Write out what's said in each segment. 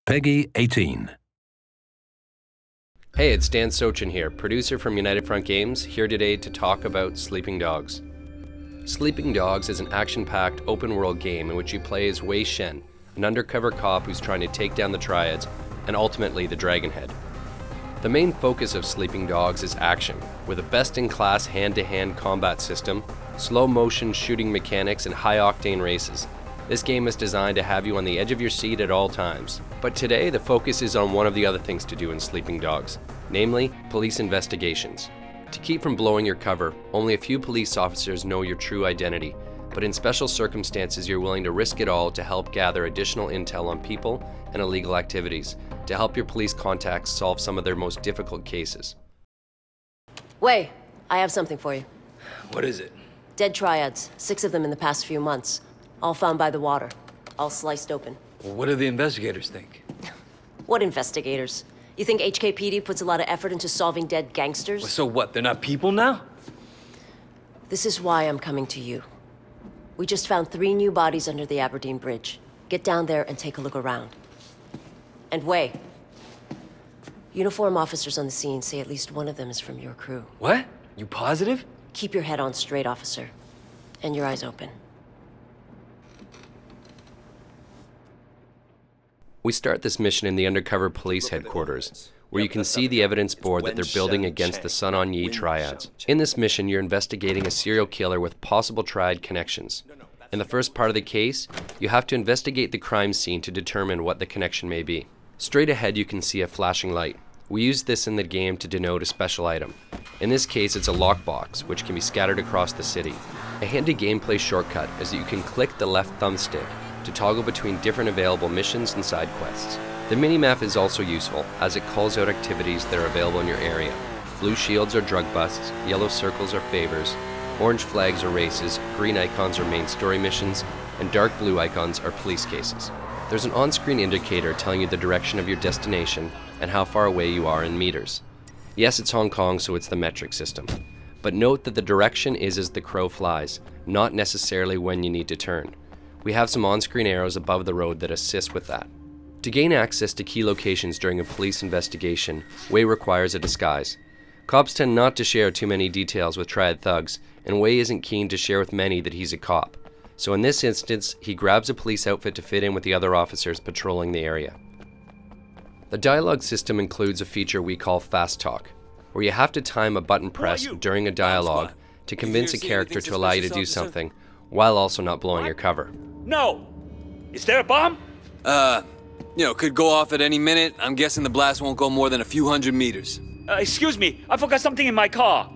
Peggy 18. Hey, it's Dan Sochan here, producer from United Front Games, here today to talk about Sleeping Dogs. Sleeping Dogs is an action-packed, open-world game in which you play as Wei Shen, an undercover cop who's trying to take down the Triads, and ultimately the Dragonhead. The main focus of Sleeping Dogs is action, with a best-in-class hand-to-hand combat system, slow-motion shooting mechanics, and high-octane races. This game is designed to have you on the edge of your seat at all times. But today, the focus is on one of the other things to do in Sleeping Dogs, namely, police investigations. To keep from blowing your cover, only a few police officers know your true identity, but in special circumstances, you're willing to risk it all to help gather additional intel on people and illegal activities, to help your police contacts solve some of their most difficult cases. Wei, I have something for you. What is it? Dead Triads, 6 of them in the past few months. All found by the water, all sliced open. Well, what do the investigators think? What investigators? You think HKPD puts a lot of effort into solving dead gangsters? Well, so what, they're not people now? This is why I'm coming to you. We just found 3 new bodies under the Aberdeen Bridge. Get down there and take a look around. And Wei, uniform officers on the scene say at least one of them is from your crew. What? You positive? Keep your head on straight, officer. And your eyes open. We start this mission in the undercover police headquarters, where you can see the evidence board that they're building against the Sun On Yee Triads. In this mission, you're investigating a serial killer with possible Triad connections. In the first part of the case, you have to investigate the crime scene to determine what the connection may be. Straight ahead, you can see a flashing light. We use this in the game to denote a special item. In this case, it's a lockbox, which can be scattered across the city. A handy gameplay shortcut is that you can click the left thumbstick to toggle between different available missions and side quests. The minimap is also useful, as it calls out activities that are available in your area. Blue shields are drug busts, yellow circles are favors, orange flags are races, green icons are main story missions, and dark blue icons are police cases. There's an on-screen indicator telling you the direction of your destination and how far away you are in meters. Yes, it's Hong Kong, so it's the metric system. But note that the direction is as the crow flies, not necessarily when you need to turn. We have some on-screen arrows above the road that assist with that. To gain access to key locations during a police investigation, Wei requires a disguise. Cops tend not to share too many details with Triad thugs, and Wei isn't keen to share with many that he's a cop. So in this instance, he grabs a police outfit to fit in with the other officers patrolling the area. The dialogue system includes a feature we call Fast Talk, where you have to time a button press during a dialogue to convince a character to allow you to do something, while also not blowing your cover. No! Is there a bomb? Could go off at any minute. I'm guessing the blast won't go more than a few hundred meters. Excuse me, I forgot something in my car.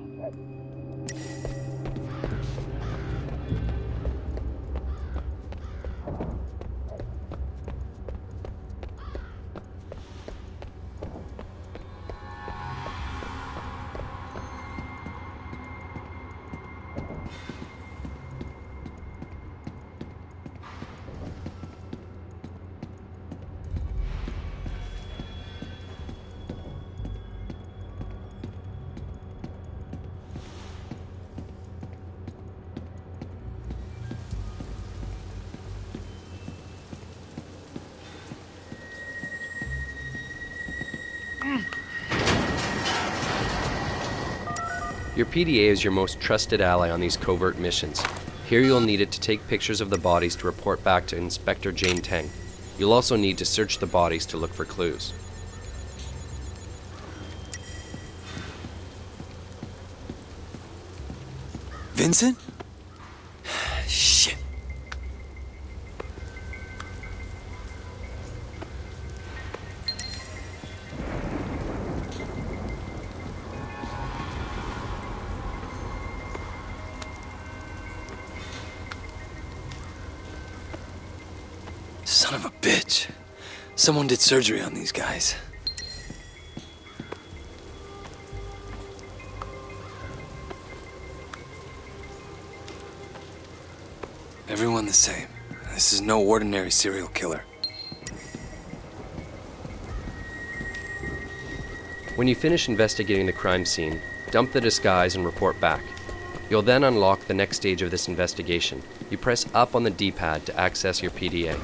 Your PDA is your most trusted ally on these covert missions. Here you'll need it to take pictures of the bodies to report back to Inspector Jane Teng. You'll also need to search the bodies to look for clues. Vincent? Shit. Son of a bitch. Someone did surgery on these guys. Everyone the same. This is no ordinary serial killer. When you finish investigating the crime scene, dump the disguise and report back. You'll then unlock the next stage of this investigation. You press up on the D-pad to access your PDA.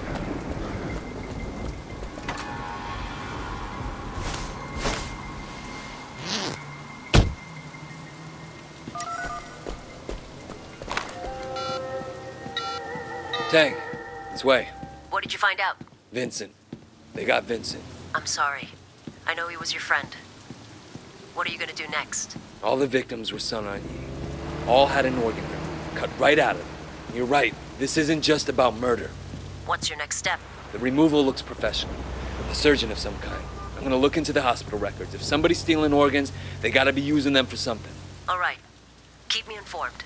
Tang, this way. What did you find out? Vincent. They got Vincent. I'm sorry. I know he was your friend. What are you gonna do next? All the victims were Sun On Yee. All had an organ removed, cut right out of them. You're right, this isn't just about murder. What's your next step? The removal looks professional. A surgeon of some kind. I'm gonna look into the hospital records. If somebody's stealing organs, they gotta be using them for something. All right. Keep me informed.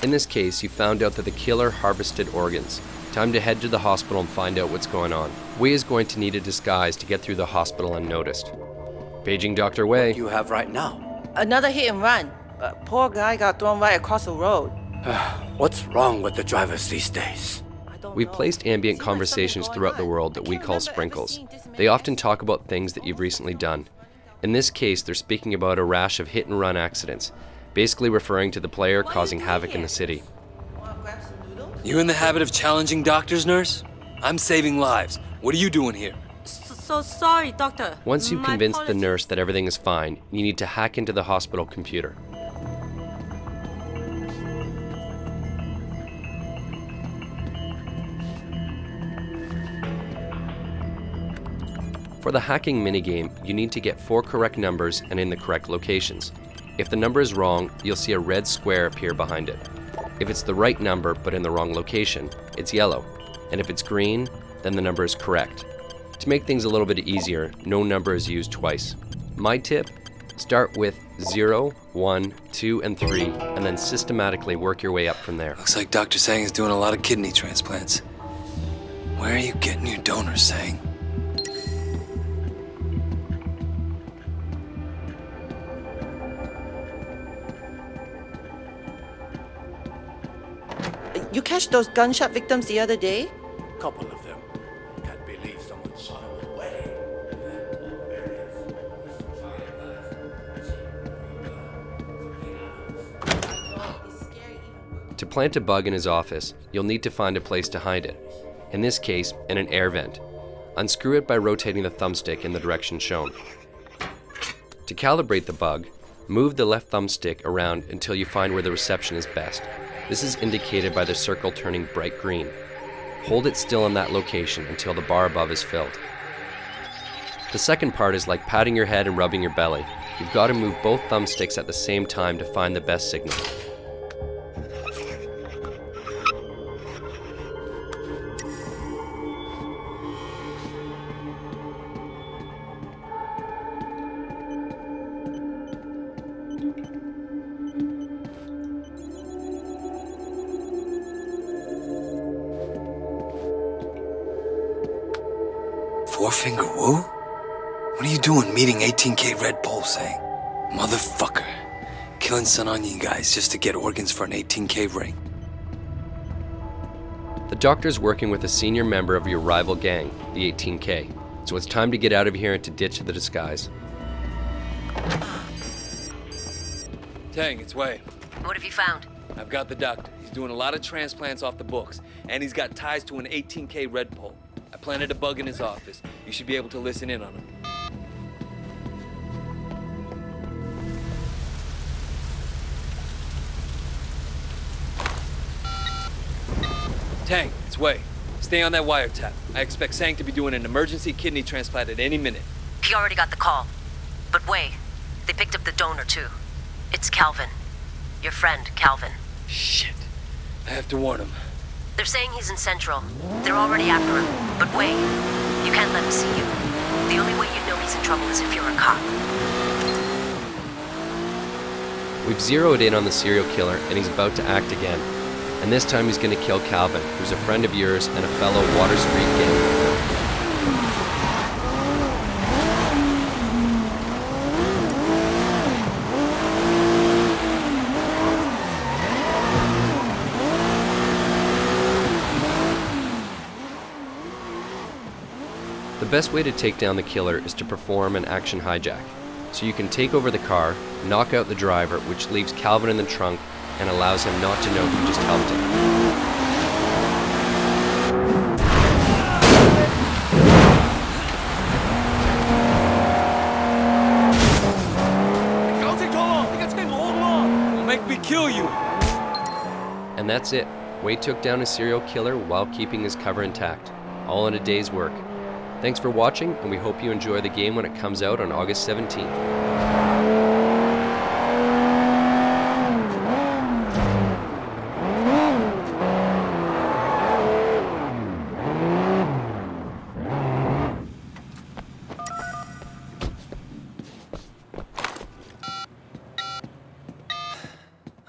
In this case, you found out that the killer harvested organs. Time to head to the hospital and find out what's going on. Wei is going to need a disguise to get through the hospital unnoticed. Paging Dr. Wei. You have right now. Another hit and run. Poor guy got thrown right across the road. What's wrong with the drivers these days? We've placed ambient conversations throughout the world that we call sprinkles. They often talk about things that you've recently done. In this case, they're speaking about a rash of hit-and-run accidents, basically referring to the player causing havoc in the city. You in the habit of challenging doctors, nurse? I'm saving lives. What are you doing here? So sorry, doctor. Once you've My convinced the apologies. nurse that everything is fine, you need to hack into the hospital computer. For the hacking minigame, you need to get 4 correct numbers and in the correct locations. If the number is wrong, you'll see a red square appear behind it. If it's the right number but in the wrong location, it's yellow. And if it's green, then the number is correct. To make things a little bit easier, no number is used twice. My tip, start with 0, 1, 2, and 3, and then systematically work your way up from there. Looks like Dr. Sang is doing a lot of kidney transplants. Where are you getting your donors, Sang? You catch those gunshot victims the other day? Couple of them. Can't believe someone shot them away. To plant a bug in his office, you'll need to find a place to hide it. In this case, in an air vent. Unscrew it by rotating the thumbstick in the direction shown. To calibrate the bug, move the left thumbstick around until you find where the reception is best. This is indicated by the circle turning bright green. Hold it still in that location until the bar above is filled. The second part is like patting your head and rubbing your belly. You've got to move both thumbsticks at the same time to find the best signal. Four-finger woo? What are you doing meeting 18K Red Bull, Sang? Motherfucker. Killing Sun On Yee guys just to get organs for an 18K ring. The doctor's working with a senior member of your rival gang, the 18K, so it's time to get out of here and to ditch the disguise. Tang, it's Wei. What have you found? I've got the doctor. He's doing a lot of transplants off the books, and he's got ties to an 18K Red Bull. I planted a bug in his office. You should be able to listen in on him. Tang, it's Wei. Stay on that wiretap. I expect Sang to be doing an emergency kidney transplant at any minute. He already got the call. But wait, they picked up the donor too. It's Calvin. Your friend, Calvin. Shit. I have to warn him. They're saying he's in Central. They're already after him. But wait, you can't let him see you. The only way you know he's in trouble is if you're a cop. We've zeroed in on the serial killer and he's about to act again. And this time he's going to kill Calvin, who's a friend of yours and a fellow Water Street gang member. The best way to take down the killer is to perform an action hijack. So you can take over the car, knock out the driver, which leaves Calvin in the trunk and allows him not to know who just helped him. Don't make me kill you! And that's it. Wei took down a serial killer while keeping his cover intact, all in a day's work. Thanks for watching, and we hope you enjoy the game when it comes out on August 17th.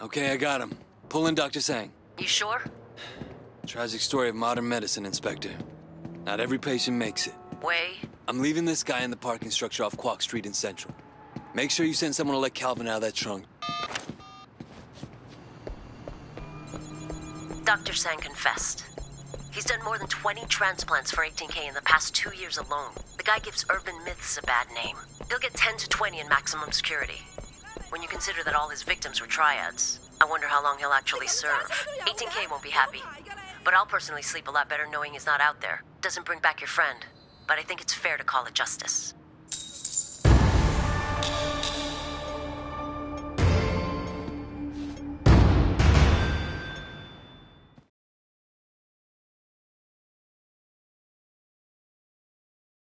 Okay, I got him. Pull in Dr. Sang. You sure? Tragic story of modern medicine, Inspector. Not every patient makes it. Wei? I'm leaving this guy in the parking structure off Quock Street in Central. Make sure you send someone to let Calvin out of that trunk. Dr. Sang confessed. He's done more than 20 transplants for 18K in the past 2 years alone. The guy gives urban myths a bad name. He'll get 10 to 20 in maximum security. When you consider that all his victims were triads, I wonder how long he'll actually serve. 18K won't be happy. But I'll personally sleep a lot better knowing he's not out there. Doesn't bring back your friend. But I think it's fair to call it justice.